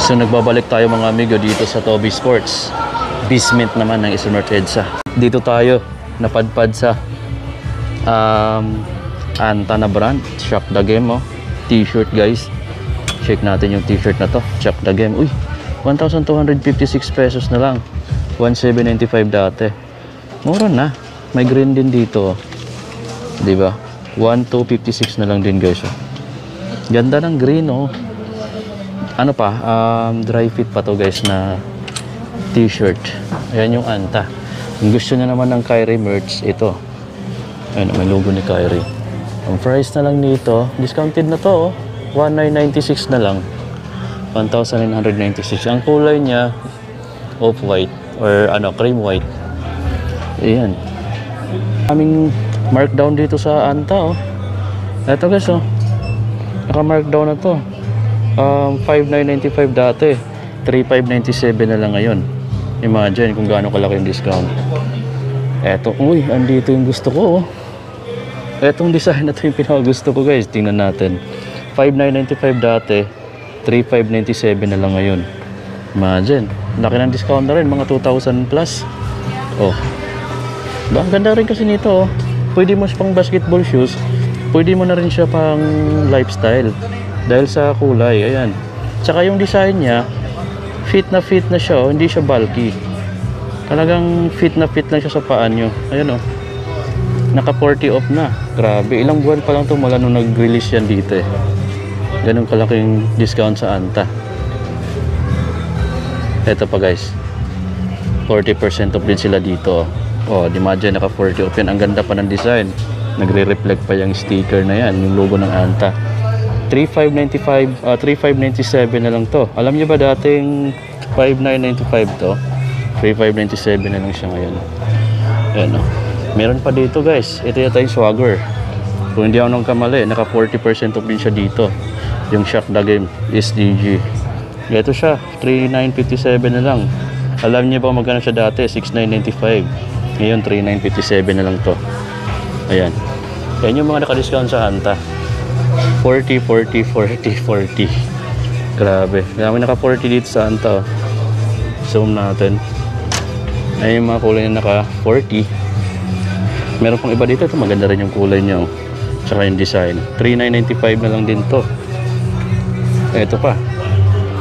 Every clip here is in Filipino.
So nagbabalik tayo mga amigo dito sa Toby Sports. Basement naman ng Isla Mercedsa. Dito tayo napadpad sa Anta na brand. Shock the Game oh. T-shirt guys. Check natin yung t-shirt na to. Shock the Game. Uy, 1,256 pesos na lang. 1,795 dati. Mura na. May green din dito oh. Diba? 1,256 na lang din guys oh. Ganda ng green oh. Ano pa, dry fit pa to guys na t-shirt. Ayan yung Anta. Kung gusto nyo naman ng Kyrie merch, ito. Ayan, may logo ni Kyrie. Ang price na lang nito, discounted na to oh. 1,996 na lang. 1,996. Ang kulay niya, off-white or ano, cream white. Ayan. Aming markdown dito sa Anta oh. Ito guys oh. Naka-markdown na to. 5,995 dati, 3,597 na lang ngayon. Imagine kung gaano kalaki yung discount. Eto, uy, andito yung gusto ko oh. Etong design na to yung pinakagusto ko guys. Tingnan natin. 5,995 dati, 3,597 na lang ngayon. Imagine, laki ng discount na rin, mga 2,000 plus. Oh, ba, ganda rin kasi nito oh. Pwede mo siya pang basketball shoes, pwede mo na rin siya pang lifestyle. Dahil sa kulay, ayan. Tsaka yung design niya, fit na siya, oh. Hindi siya bulky. Talagang fit na siya sa paan nyo. Ayan oh. Naka 40 off na. Grabe, ilang buwan pa lang ito mula nung nag-release yan dito eh. Ganun kalaking discount sa Anta. Eto pa guys. 40% off din sila dito. Oh, imagine naka 40 off yan. Ang ganda pa ng design. Nagre-reflect pa yung sticker na yan, yung logo ng Anta. 3,597 na lang to. Alam niyo ba dating 5,995 to? 3,597 na lang siya ngayon. Ayan o. Meron pa dito guys. Ito yata yung Swagger. Kung hindi ako nang kamali, naka 40% off din siya dito. Yung Shock the Game SDG. Ito siya, 3,957 na lang. Alam niyo ba magkano siya dati? 6,995. Ngayon 3,957 na lang to. Ayan. Yan yung mga naka-discount sa Anta. 40, 40, 40, 40. Grabe. Kami naka 40 dito sa Anta. Zoom natin. Ayun yung mga kulay na naka 40. Meron pang iba dito. Ito maganda rin yung kulay niya. Tsaka yung design. 3,995 na lang din to. Ito pa.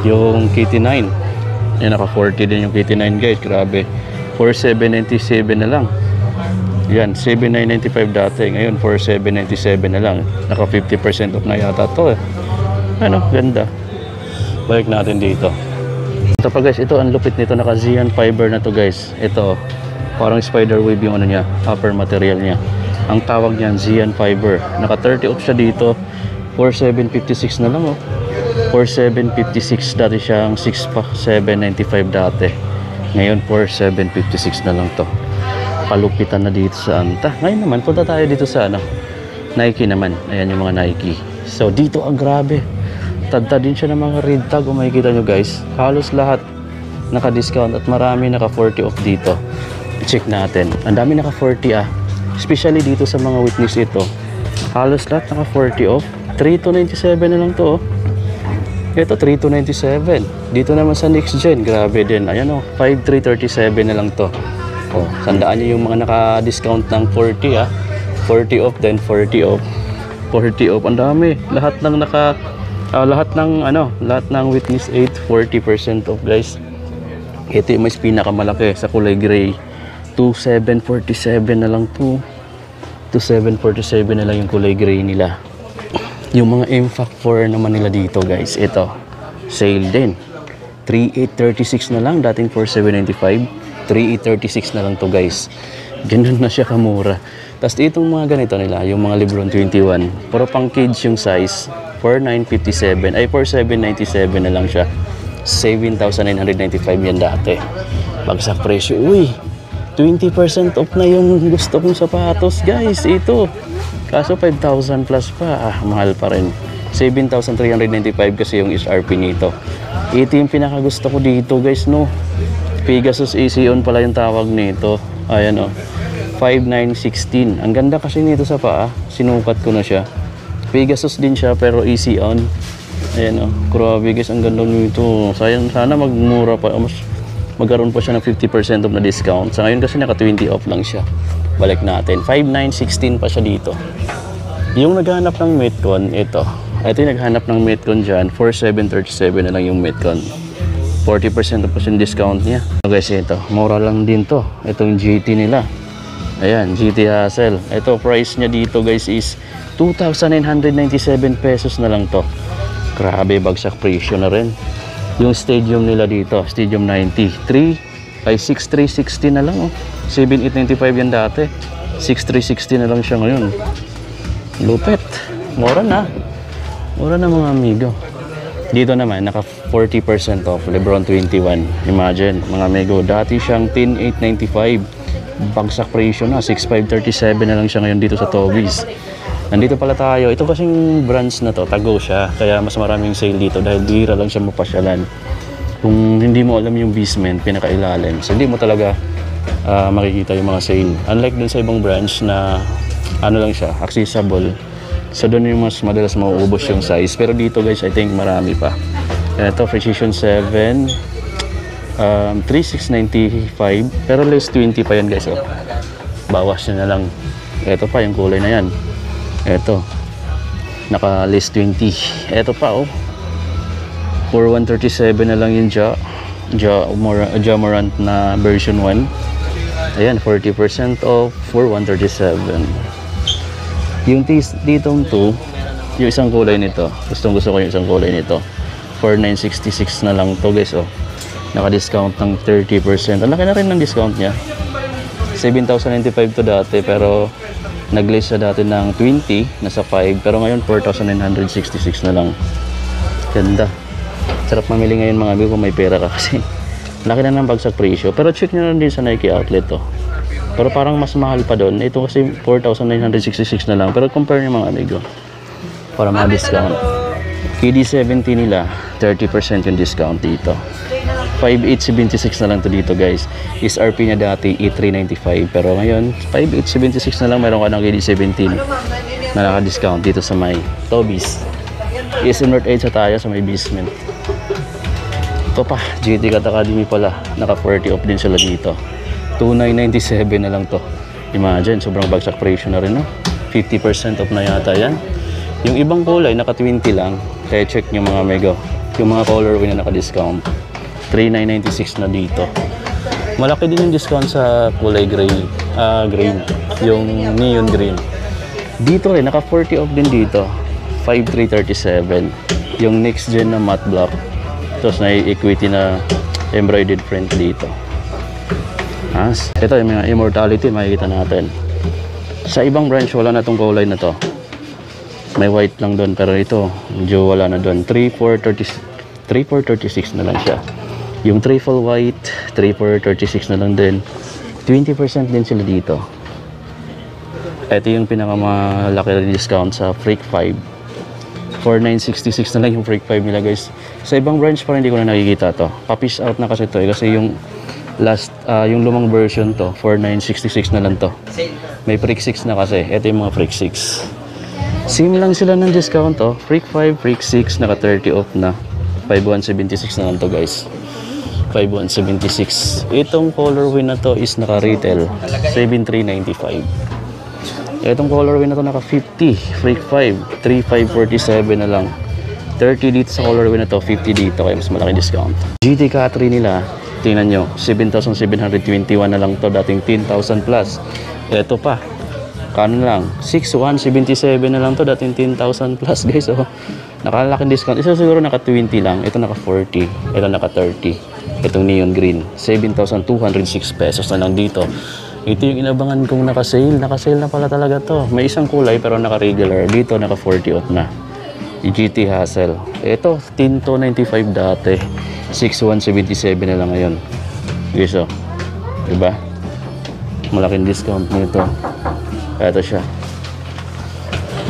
Yung KT9. Yung naka 40 din yung KT9 guys. Grabe. 4,797 na lang. Yan, 7,995 dati. Ngayon, 4,797 na lang. Naka 50% off na yata to eh. Ano, ganda. Balik natin dito. Ito pa guys, ito ang lupit nito. Naka Zeon fiber na to guys. Ito, parang spider wave yung ano niya, upper material niya. Ang tawag niyan, Zeon fiber. Naka 30 off siya dito. 4,756 na lang oh. 4,756 dati siyang 6,795 dati. Ngayon, 4,756 na lang to. Palupitan na dito sa Anta. Ngayon naman, punta tayo dito sa ano, Nike naman. Ayan yung mga Nike. So dito, ang grabe. Tadta din siya ng mga red tag. Kung makikita nyo guys, halos lahat naka-discount at marami naka-40 off dito. Check natin. Ang dami naka-40 ah. Especially dito sa mga witness ito. Halos lahat naka-40 off. 3,297 na lang to oh. Ito, 3,297. Dito naman sa next gen, grabe din. Ayan oh, 5,337 na lang to. Oh, tandaan niyo yung mga naka-discount ng 40 ah. 40 off then 40 off. 40 off. Ang dami. Lahat ng lahat ng witness 8 40% off guys. Ito yung mas pinakamalaki sa kulay gray. 2,747 na lang to. 2,747 na lang yung kulay gray nila. Yung mga M-Fact 4 naman nila dito guys. Ito, sale din. 3,836 na lang. Dating 4,795. 3,836 na lang to guys. Ganun na siya kamura. Tapos itong mga ganito nila, yung mga Lebron 21, puro pang kids yung size, 4,957 ay 4,797 na lang siya. 7,995 yan dati. Bagsak presyo. Uy, 20% off na yung gusto kong sapatos guys. Ito. Kaso 5,000 plus pa. Mahal pa rin. 7,395 kasi yung SRP nito. Ito yung pinakagusto ko dito guys no. Pegasus AC on pala yung tawag nito. Ayan o. 5,916. Ang ganda kasi nito sa paa. Sinukat ko na siya. Pegasus din siya pero AC on. Ayan oh, grabe guys, ang ganda nito. Sayang, sana magmura pa, magkaroon pa siya ng 50% off na discount. Sa ngayon kasi naka 20 off lang siya. Balik natin, 5,916 pa siya dito. Yung naghahanap ng Metcon, ito yung naghahanap ng Metcon dyan, 4,737 na lang yung Metcon. 40% off pa siya yung discount niya. So guys, ito, mura lang din to. Itong GT nila. Ayan, GT Hassel. Ito, price niya dito guys is 2,997 pesos na lang to. Grabe, bagsak presyo na rin. Yung stadium nila dito, Stadium 90, 6,360 na lang oh. 7,895 yan dati. 6,360 na lang siya ngayon. Lupit. Mura na. Mura na mga amigo. Dito naman, naka 40% off. Lebron 21. Imagine, mga amigo. Dati siyang 10,895. Bagsak presyo na. 6,537 na lang siya ngayon dito sa Toby's. Nandito pala tayo. Ito kasing branch na to, tago siya. Kaya mas maraming sale dito dahil bihira lang siya mapasyalan. Kung hindi mo alam yung basement, pinakailalim. So hindi mo talaga makikita yung mga sale. Unlike dun sa ibang branch na ano lang siya, accessible. So doon yung mas madalas mauubos yung size. Pero dito guys, I think marami pa. Ito, Precision 7. 3,695 pero less 20 pa yan guys oh. Bawas nyo na lang. Ito pa yung kulay na yan. Ito naka less 20. Ito pa oh, for 137 na lang yung Jamorant na version 1. Ayan, 40% off for 137. Yung ditong 2, yung isang kulay nito, gusto ko yung isang kulay nito, for 966 na lang to guys oh. Naka-discount ng 30%. Ang laki na rin ng discount niya. 7,095 to dati, pero nag-list siya dati ng 20, nasa 5, pero ngayon 4,966 na lang. Ganda. Sarap mamili ngayon mga amigo kung may pera ka kasi laki na ng bagsak presyo. Pero check nyo na din sa Nike outlet to. Pero parang mas mahal pa doon. Ito kasi 4,966 na lang. Pero compare nyo mga amigo para ma-discount. KD70 nila, 30% yung discount dito. 5,876 na lang to dito guys. SRP niya dati 8,395 pero ngayon 5,876 na lang. Meron ka ng KD17 na naka-discount dito sa may Toby's. SM North 8 sa tayo sa may basement. Ito pa, GT Cat Academy pala, naka 40 off din sila dito. 2,997 na lang to. Imagine, sobrang bagsak presyo na rin no? 50% off na yata yan. Yung ibang kulay naka 20 lang, kaya check nyo mga mega. Yung mga colorway na naka-discount 3,996 na dito. Malaki din yung discount sa kulay gray, green, yung neon green. Dito rin, naka 40 off din dito. 5,337. Yung next gen na matte black. Tapos na equity na embroidered print dito. Ito yung mga immortality, makikita natin. Sa ibang branch, wala na tong kulay na to. May white lang doon, pero ito, medyo wala na doon. 3,436 na lang siya. Yung triple white, 3,436 na lang din. 20% din sila dito. Ito yung pinakamalaki na discount sa Freak 5. 4,966 na lang yung Freak 5 nila guys. Sa ibang branch pa hindi ko na nakikita to. Pa-piece out na kasi to kasi yung last, yung lumang version to, 4,966 na lang to. May Freak 6 na kasi. Ito yung mga Freak 6. Same lang sila ng discount to. Freak 5, Freak 6, naka 30 off na. 5,176 na lang to guys. 5,176. Itong colorway na to is naka-retail 7,395. Itong colorway na to naka 50. Freak 5, 3,547 na lang. 30 dito sa colorway na to, 50 dito kaya mas malaki discount. GT Cat 3 nila, tingnan nyo, 7,721 na lang to, dating 10,000 plus. Ito pa, kano lang, 6,177 na lang to, dating 10,000 plus guys. Oh, nakalaking discount. Isa siguro naka 20 lang, ito naka 40, ito naka 30. Itong neon green, 7,206 pesos na lang dito. Ito yung inabangan kong naka-sale. Naka-sale na pala talaga to. May isang kulay pero naka-regular. Dito naka 40 off na. GT Hassel. Ito, 10,295 dati. 6,177 na lang ngayon. Guys, oh. Diba? Malaking discount nito. Ito siya.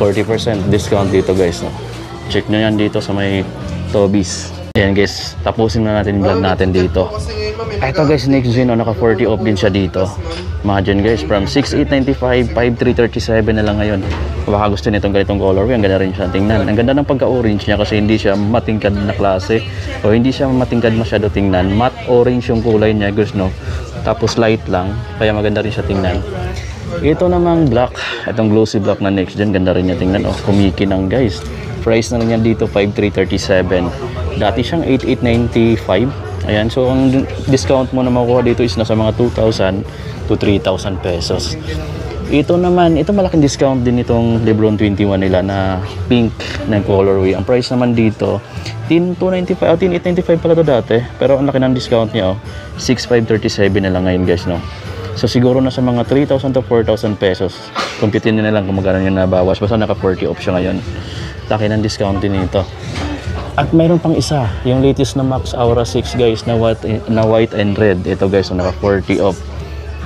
40% discount dito guys. No? Check nyo yan dito sa may Toby's. Ayan guys, tapusin na natin yung vlog natin dito. Ito guys, next gen, naka 40 off din siya dito. Imagine guys, from 6,895, 5,337 na lang ngayon. Baka gusto nitong ganitong colorway, ang ganda rin siya tingnan. Ang ganda ng pagka-orange niya kasi hindi siya matingkad na klase o hindi siya matingkad masyado tingnan. Matte orange yung kulay niya guys, no? Tapos light lang, kaya maganda rin siya tingnan. Ito namang black, itong glossy black na next gen, ganda rin niya tingnan. Oh, kumikinang guys. Price na lang yan dito, 5,337. Dati siyang 8,895. Ayan, so ang discount mo na makukuha dito is nasa mga 2,000 to 3,000 pesos. Ito naman, ito malaking discount din itong Lebron 21 nila na pink na colorway. Ang price naman dito, 10,295, 10,895 pala to dati. Pero ang laki ng discount niya, 6,537 na lang ngayon guys, no? So siguro nasa mga 3,000 to 4,000 pesos. Computin nyo na lang kung magkano yung nabawas. Basta naka 40 off siya ngayon. Laki ng discount din ito. At mayroon pang isa, yung latest na Max Aura 6 guys na white and red. Ito guys, so naka 40 off.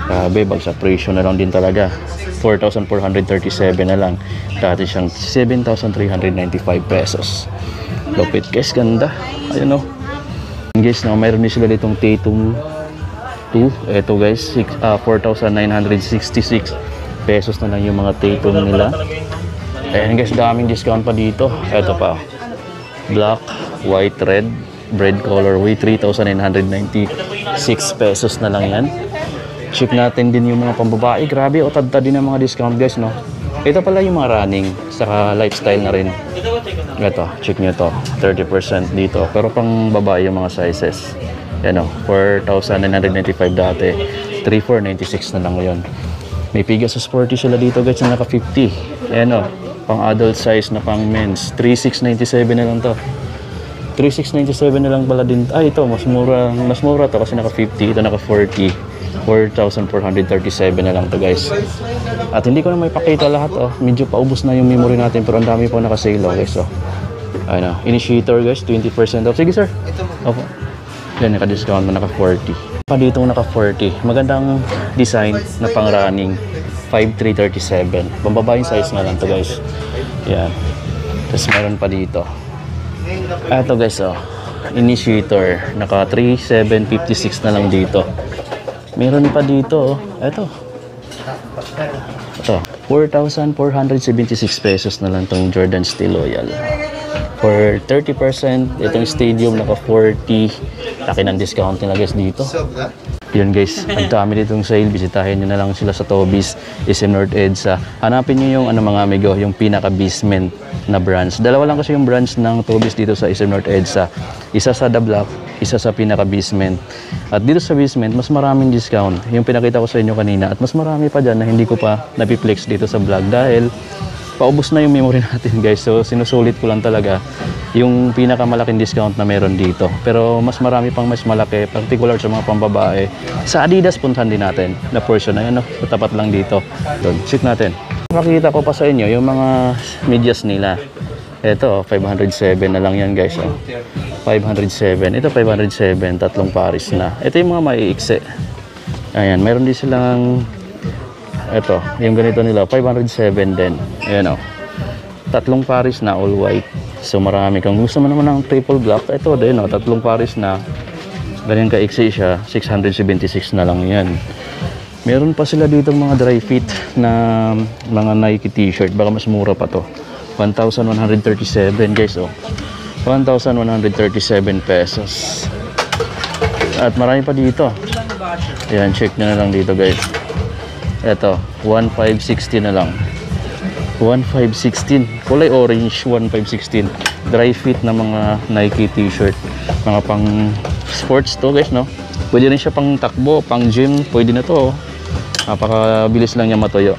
Grabe, bagsak presyo na lang din talaga. 4,437 na lang. Dati siyang 7,395 pesos. Lupit guys, ganda. Ayun o. Guys, no, mayroon din sila ditong Tatum 2. Ito guys, 4,966 pesos na lang yung mga Tatum nila. Ayan guys, daming discount pa dito. Ito pa, black, white, red colorway, 3,996 pesos na lang yan. Check natin din yung mga pambabae. Grabe, o tad din ang mga discount guys, no? Ito pala yung mga running, saka lifestyle na rin. Ito, check nyo to, 30% dito. Pero pang babae yung mga sizes. Yan o, 4,995 dati, 3,496 na lang ngayon. May Pegasus Sporty sila dito guys na naka 50. Yan o, pang adult size na pang men's, 3,697 na lang to. 3,697 na lang pala din. Ay, ito mas mura to kasi naka 50, ito naka 40. 4,437 na lang to guys. At hindi ko na may pakita lahat, oh. Medyo paubos na yung memory natin pero ang dami pa naka-sale, oh, guys, oh. Ayun, initiator guys, 20% off. Sige sir. Opo. Yan, naka-discount mo, naka 40. Pa dito naka 40. Magandang design na pang running, 5,337. Pambaba yung size na lang to guys. Yan. Tapos meron pa dito. Ito guys, oh, initiator, naka 3,756 na lang dito. Meron pa dito, oh. Ito, 4,476 pesos na lang tong Jordan Steel Loyal. For 30%, itong stadium naka 40. Laki ng discount nila guys dito. Yun guys, ang dami ditong sale. Bisitahin nyo na lang sila sa Toby's, SM North EDSA. Hanapin nyo yung mga amigo, yung pinaka-basement na branch. Dalawa lang kasi yung branch ng Toby's dito sa SM North EDSA. Isa sa The Block, isa sa pinaka-basement. At dito sa basement, mas maraming discount. Yung pinakita ko sa inyo kanina. At mas marami pa dyan na hindi ko pa napiplex dito sa vlog dahil paubos na yung memory natin guys. So sinusulit ko lang talaga yung pinakamalaking discount na meron dito. Pero mas marami pang mas malaki, particular sa mga pambabae. Sa Adidas, puntahan din natin na portion na yan, no? Tapat lang dito. Doon, check natin. Makikita ko pa sa inyo yung mga medyas nila. Ito, 507 na lang yan guys. Oh. 507. Ito 507, tatlong pares na. Ito yung mga maiiksi. Ayan, meron din silang ito, yung ganito nila, 507 din. Ayan o. Tatlong pares na all white. So marami. Kung gusto mo naman ng triple black, ito din o, tatlong pares na. Ganyan kaiksi siya, 676 na lang yan. Meron pa sila dito mga dry fit na mga Nike t-shirt. Baka mas mura pa to. 1,137 guys o. 1,137 pesos. At marami pa dito. Ayan, check nyo na lang dito guys. Ito, 1,560 na lang. 1,516. Kulay orange, 1,516. Dry fit na mga Nike t-shirt. Mga pang sports to guys, no? Pwede rin siya pang takbo, pang gym. Pwede na to. Napakabilis lang niya matuyo.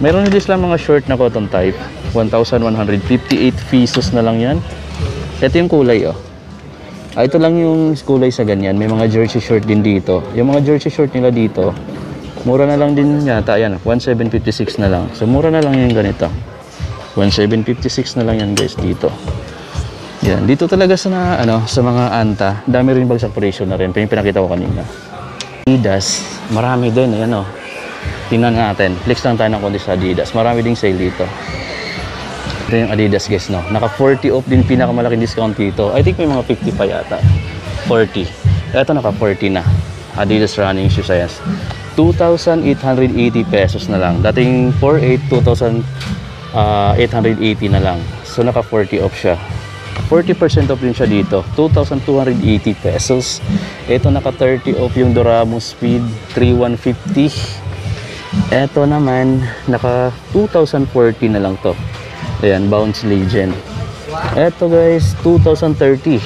Meron din sila mga short na cotton type. 1,158 pesos na lang yan. Ito yung kulay, oh. Ito lang yung kulay sa ganyan. May mga jersey short din dito. Yung mga jersey short nila dito, mura na lang din yata yan. 1,756 na lang. So mura na lang yung ganito. 1,756 na lang yan guys dito. Yan. Dito talaga sa sa mga anta, dami rin bagsak presyo na rin. Pinakita ko kanina. Adidas, marami din. Ayan Tingnan natin. Flex lang tayo ng konti sa Adidas. Marami ding sale dito. Ito yung Adidas guys, no? Naka 40 off din, pinakamalaking discount dito. I think may mga 50 pa yata. 40. Ito naka 40 na. Adidas running shoes, ayan. 2,880 pesos na lang. Dating 4,800, 2,880 na lang. So naka 40 off siya. 40% off din siya dito. 2,280 pesos. Ito naka 30 off yung Duramo Speed 3,150. Ito naman naka 2,040 na lang to. Ayan, Bounce Legend. Ito guys, 2,030.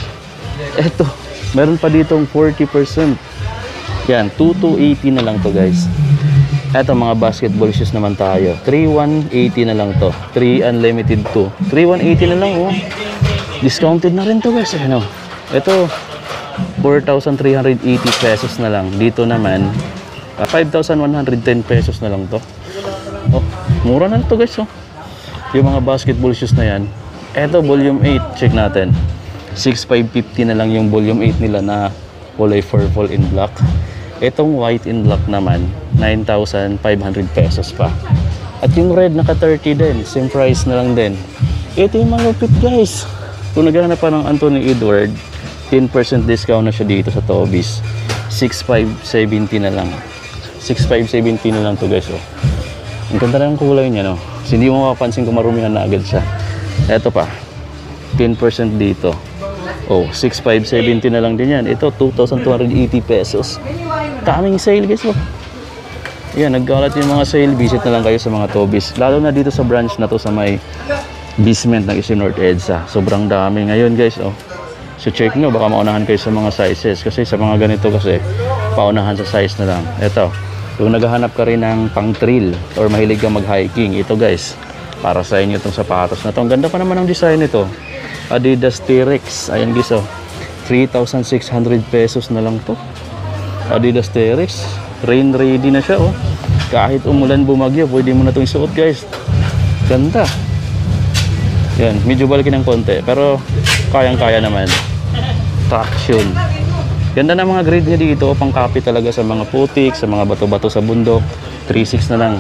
Ito, meron pa ditong 40%. Yan, 2,280 na lang to guys. Ito mga basketball shoes naman tayo. 3,180 na lang to. 3 unlimited 2. 3,180 na lang oh. Discounted na rin to guys. Ano? Ito, 4,380 pesos na lang. Dito naman, 5,110 pesos na lang to. Oh, mura na to guys oh. Yung mga basketball shoes na yan. Ito, volume 8. Check natin. 6,550 na lang yung volume 8 nila na kulay purple in black. Itong white in black naman, 9,500 pesos pa. At yung red, naka 30 din. Same price na lang din. Ito yung malupit guys. Kung naghahanap pa ng Anthony Edward, 10% discount na siya dito sa Tobis. 6,570 na lang. 6,570 na lang to guys oh. Ang ganda na yung kulay niya no. So, hindi mo mapapansin kung marumihan na agad siya. Eto pa, 10% dito. Oh, 6,570 na lang din yan. Ito, 2,280 pesos. Kaming sale guys oh. Yan, nagkalat yung mga sale. Visit na lang kayo sa mga Tobis. Lalo na dito sa branch na to sa may basement ng SM North EDSA. Sobrang dami ngayon guys oh. So check nyo, baka maunahan kayo sa mga sizes. Kasi sa mga ganito kasi, paunahan sa size na lang. Ito, kung naghahanap ka rin ng pang trail or mahilig ka mag-hiking, ito guys, para sa inyo itong sapatos na to. Ang ganda pa naman ng design nito. Adidas T-Rex. Ayan guys oh. 3,600 pesos na lang to. Adidas T-Rex. Rain ready na siya oh. Kahit umulan bumagyo, pwede mo na itong isuot guys. Ganda. Yan, medyo balikin ng konti. Pero kayang-kaya naman. Traction. Ganda na mga grade niya dito. Pang copy talaga sa mga putik, sa mga bato-bato sa bundok. 3,600 na lang.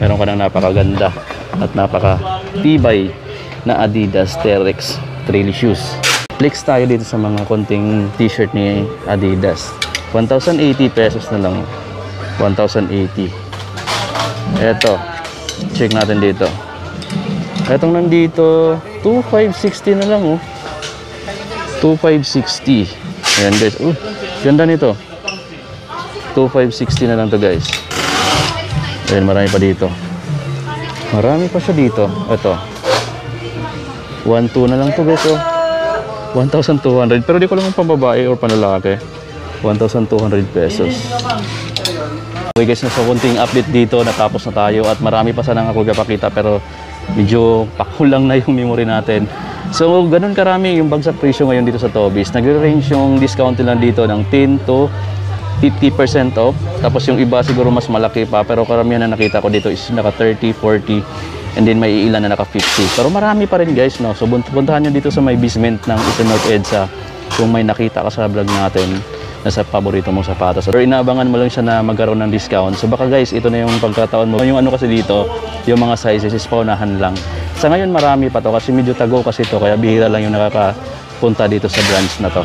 Meron ka ng napakaganda at napaka-tibay na Adidas T-Rex trail shoes. Flex tayo dito sa mga konting t-shirt ni Adidas. 1,080 pesos na lang. 1,080. Eto. Check natin dito. Etong nandito, 2,560 na lang oh. 2,560. Ayan guys. Ganda nito. 2,560 na lang to guys. Ayan, marami pa dito. Marami pa siya dito. Ito. 1,200 na lang to guys oh. 1,200. Pero di ko lang kung pambabae or panlalaki. 1,200 pesos. Okay guys, nasa konting update dito. Natapos na tayo at marami pa sanang ako gapakita pero medyo pakulang na yung memory natin. So ganun karami yung bagsak presyo ngayon dito sa Tobis. Nagre-range yung discount nila dito ng 10 to 50% off. Tapos yung iba siguro mas malaki pa, pero karamihan na nakita ko dito is naka 30, 40, and then may ilan na naka 50. Pero marami pa rin guys no. So puntahan nyo dito sa may basement ng SM North EDSA kung may nakita ka sa vlog natin na sa paborito mong sapatos. Pero inaabangan mo lang siya na magkaroon ng discount. So baka guys, ito na yung pagkataon mo. Yung ano kasi dito, yung mga sizes is paunahan lang. Sa ngayon marami pa to kasi medyo tago kasi to, kaya bihira lang yung nakakapunta dito sa branch na to.